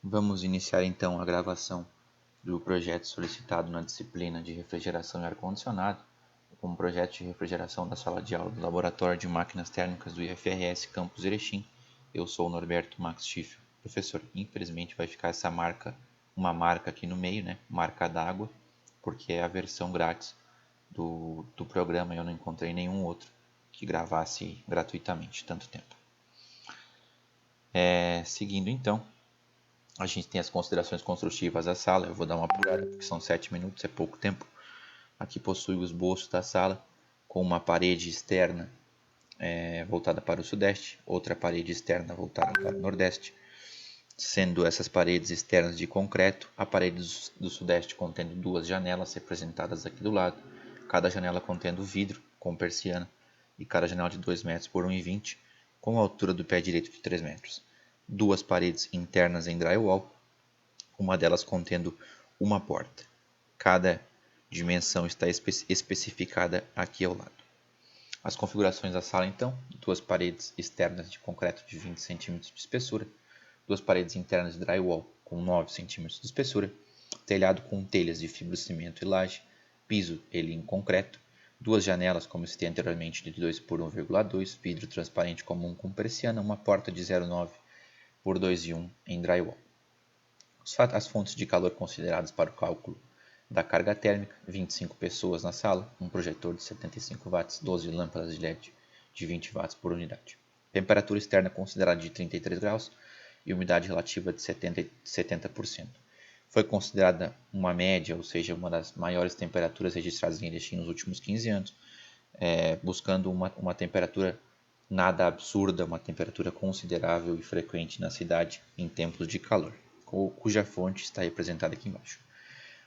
Vamos iniciar então a gravação do projeto solicitado na disciplina de refrigeração e ar-condicionado, como projeto de refrigeração da sala de aula do Laboratório de Máquinas Térmicas do IFRS Campus Erechim. Eu sou o Norberto Max Schiff. Professor, infelizmente vai ficar uma marca aqui no meio, né? Marca d'água, porque é a versão grátis do programa e eu não encontrei nenhum outro que gravasse gratuitamente tanto tempo. Seguindo então, a gente tem as considerações construtivas da sala. Eu vou dar uma apurada, porque são 7 minutos, é pouco tempo. Aqui possui o esboço da sala, com uma parede externa voltada para o sudeste, outra parede externa voltada para o nordeste, sendo essas paredes externas de concreto, a parede do sudeste contendo 2 janelas representadas aqui do lado, cada janela contendo vidro com persiana, e cada janela de 2 metros por 1,20, com a altura do pé direito de 3 metros. 2 paredes internas em drywall, uma delas contendo uma porta. Cada dimensão está especificada aqui ao lado. As configurações da sala então: 2 paredes externas de concreto de 20 cm de espessura, 2 paredes internas de drywall com 9 cm de espessura, telhado com telhas de fibrocimento e laje, piso ele em concreto, 2 janelas, como citei anteriormente, de 2 por 1,2, vidro transparente comum com persiana, uma porta de 0,9 por 2,1 em drywall. As fontes de calor consideradas para o cálculo da carga térmica: 25 pessoas na sala, um projetor de 75 watts, 12 lâmpadas de LED de 20 watts por unidade. Temperatura externa considerada de 33 graus e umidade relativa de 70%. Foi considerada uma média, ou seja, uma das maiores temperaturas registradas em Erechim nos últimos 15 anos, buscando uma temperatura nada absurda, uma temperatura considerável e frequente na cidade em tempos de calor, cuja fonte está representada aqui embaixo.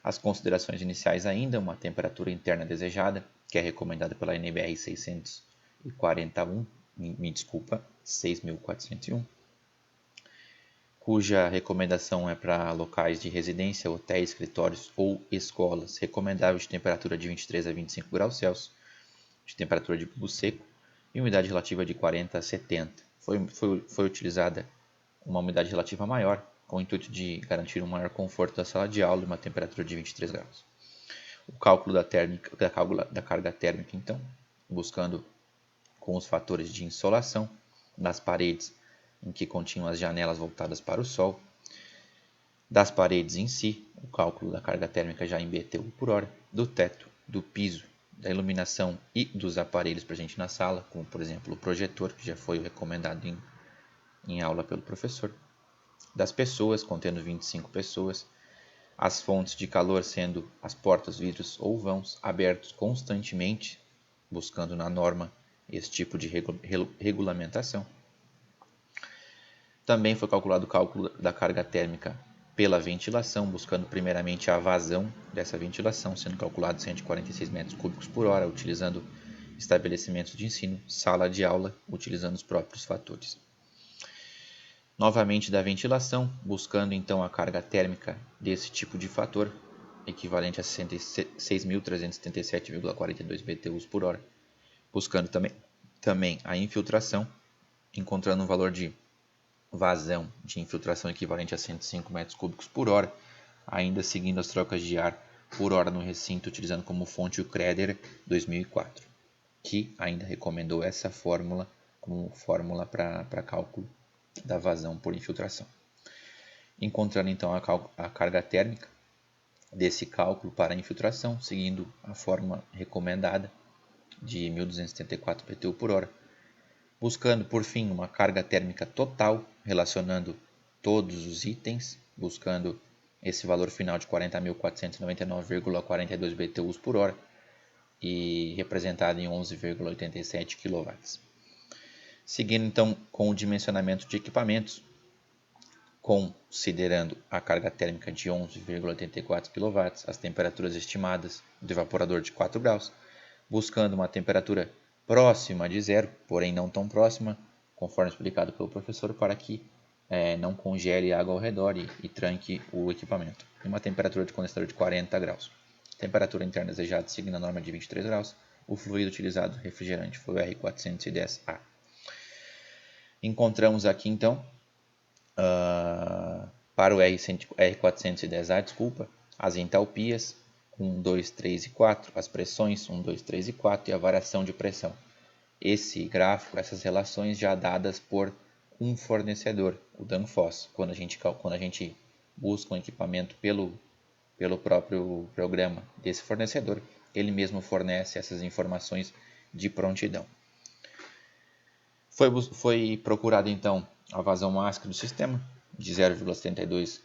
As considerações iniciais ainda: uma temperatura interna desejada, que é recomendada pela NBR 6401, cuja recomendação é para locais de residência, hotéis, escritórios ou escolas, recomendável de temperatura de 23 a 25 graus Celsius, de temperatura de bulbo seco e umidade relativa de 40 a 70. Foi utilizada uma umidade relativa maior, com o intuito de garantir um maior conforto da sala de aula e uma temperatura de 23 graus. O cálculo da carga térmica, então, buscando com os fatores de insolação das paredes em que continham as janelas voltadas para o sol, das paredes em si, o cálculo da carga térmica já em BTU por hora, do teto, do piso, da iluminação e dos aparelhos presentes na sala, como por exemplo o projetor, que já foi recomendado em aula pelo professor, das pessoas, contendo 25 pessoas, as fontes de calor sendo as portas, vidros ou vãos abertos constantemente, buscando na norma esse tipo de regulamentação. Também foi calculado o cálculo da carga térmica pela ventilação, buscando primeiramente a vazão dessa ventilação, sendo calculado 146 metros cúbicos por hora, utilizando estabelecimentos de ensino, sala de aula, utilizando os próprios fatores. Novamente da ventilação, buscando então a carga térmica desse tipo de fator, equivalente a 66.377,42 BTUs por hora, buscando também a infiltração, encontrando um valor de vazão de infiltração equivalente a 105 metros cúbicos por hora, ainda seguindo as trocas de ar por hora no recinto, utilizando como fonte o Creder 2004, que ainda recomendou essa fórmula como fórmula para cálculo da vazão por infiltração. Encontrando então a carga térmica desse cálculo para a infiltração, seguindo a fórmula recomendada de 1274 BTU por hora, buscando por fim uma carga térmica total, relacionando todos os itens, buscando esse valor final de 40.499,42 BTUs por hora e representado em 11,87 kW. Seguindo então com o dimensionamento de equipamentos, considerando a carga térmica de 11,84 kW, as temperaturas estimadas do evaporador de 4 graus, buscando uma temperatura próxima de zero, porém não tão próxima, conforme explicado pelo professor, para que não congele a água ao redor e tranque o equipamento. E uma temperatura de condensador de 40 graus. Temperatura interna desejada seguindo a norma de 23 graus. O fluido utilizado refrigerante foi o R410A. Encontramos aqui então Para o R410A, as entalpias 1, 2, 3 e 4, as pressões 1, 2, 3 e 4 e a variação de pressão. Esse gráfico, essas relações já dadas por um fornecedor, o Danfoss. Quando a gente busca um equipamento pelo próprio programa desse fornecedor, ele mesmo fornece essas informações de prontidão. Foi procurada então a vazão máxima do sistema de 0,072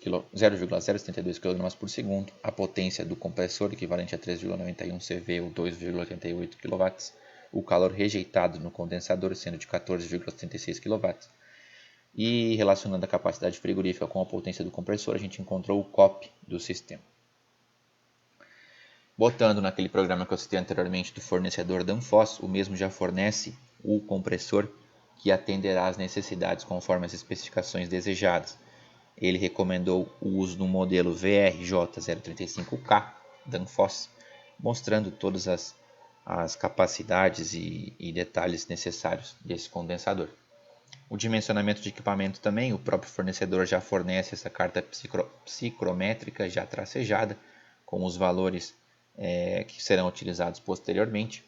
kg por segundo, a potência do compressor equivalente a 3,91 CV ou 2,88 kW, o calor rejeitado no condensador sendo de 14,76 kW, e relacionando a capacidade frigorífica com a potência do compressor, a gente encontrou o COP do sistema. Botando naquele programa que eu citei anteriormente do fornecedor Danfoss, o mesmo já fornece o compressor que atenderá às necessidades conforme as especificações desejadas. Ele recomendou o uso do modelo VRJ035K Danfoss, mostrando todas as capacidades e detalhes necessários desse condensador. O dimensionamento de equipamento também, o próprio fornecedor já fornece essa carta psicrométrica já tracejada, com os valores que serão utilizados posteriormente,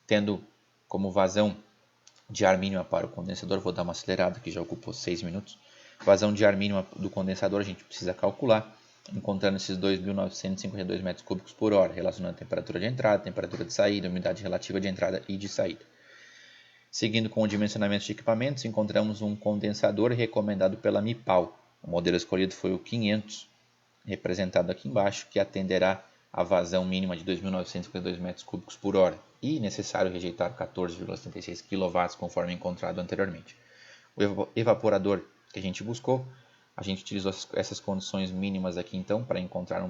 tendo como vazão de ar mínima para o condensador, vou dar uma acelerada que já ocupou 6 minutos, vazão de ar mínima do condensador a gente precisa calcular, encontrando esses 2.952 metros cúbicos por hora, relacionando a temperatura de entrada, temperatura de saída, umidade relativa de entrada e de saída. Seguindo com o dimensionamento de equipamentos, encontramos um condensador recomendado pela MIPAL. O modelo escolhido foi o 500, representado aqui embaixo, que atenderá a vazão mínima de 2.952 metros cúbicos por hora e necessário rejeitar 14,76 kW conforme encontrado anteriormente. O evaporador que a gente buscou, a gente utilizou essas condições mínimas aqui então para encontrar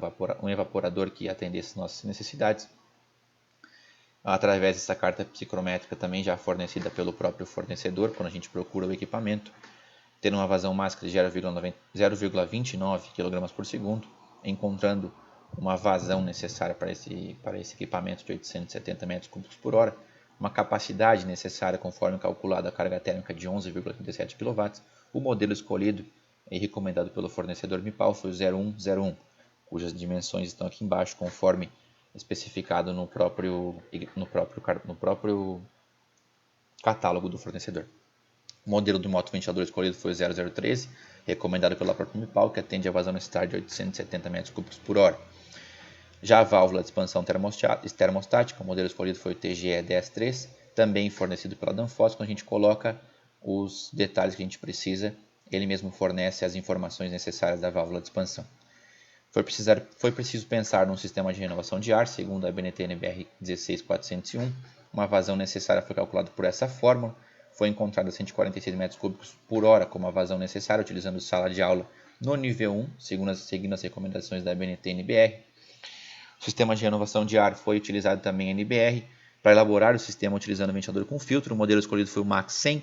um evaporador que atendesse nossas necessidades, através dessa carta psicrométrica também já fornecida pelo próprio fornecedor, quando a gente procura o equipamento, tendo uma vazão máxima de 0,29 kg por segundo, encontrando uma vazão necessária para esse equipamento de 870 metros cúbicos por hora, uma capacidade necessária conforme calculada a carga térmica de 11,37 kW, o modelo escolhido e recomendado pelo fornecedor MIPAL foi o 0101, cujas dimensões estão aqui embaixo conforme especificado no próprio catálogo do fornecedor. O modelo do motoventilador escolhido foi o 0013, recomendado pela própria MIPAL, que atende a vazão necessária de 870 metros cúbicos por hora. Já a válvula de expansão termostática, o modelo escolhido foi o TGE-103, também fornecido pela Danfoss. Quando a gente coloca os detalhes que a gente precisa, ele mesmo fornece as informações necessárias da válvula de expansão. Foi preciso pensar num sistema de renovação de ar, segundo a ABNT NBR 16401. Uma vazão necessária foi calculada por essa fórmula. Foi encontrada 146 metros cúbicos por hora como a vazão necessária, utilizando sala de aula no nível 1, seguindo as recomendações da ABNT NBR. O sistema de renovação de ar foi utilizado também em NBR. Para elaborar o sistema utilizando ventilador com filtro, o modelo escolhido foi o MAX 100,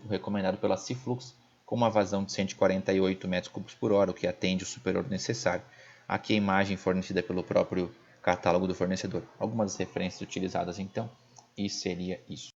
recomendado pela Ciflux, com uma vazão de 148 metros cúbicos por hora, o que atende o superior necessário. Aqui a imagem fornecida pelo próprio catálogo do fornecedor. Algumas das referências utilizadas então, e seria isso.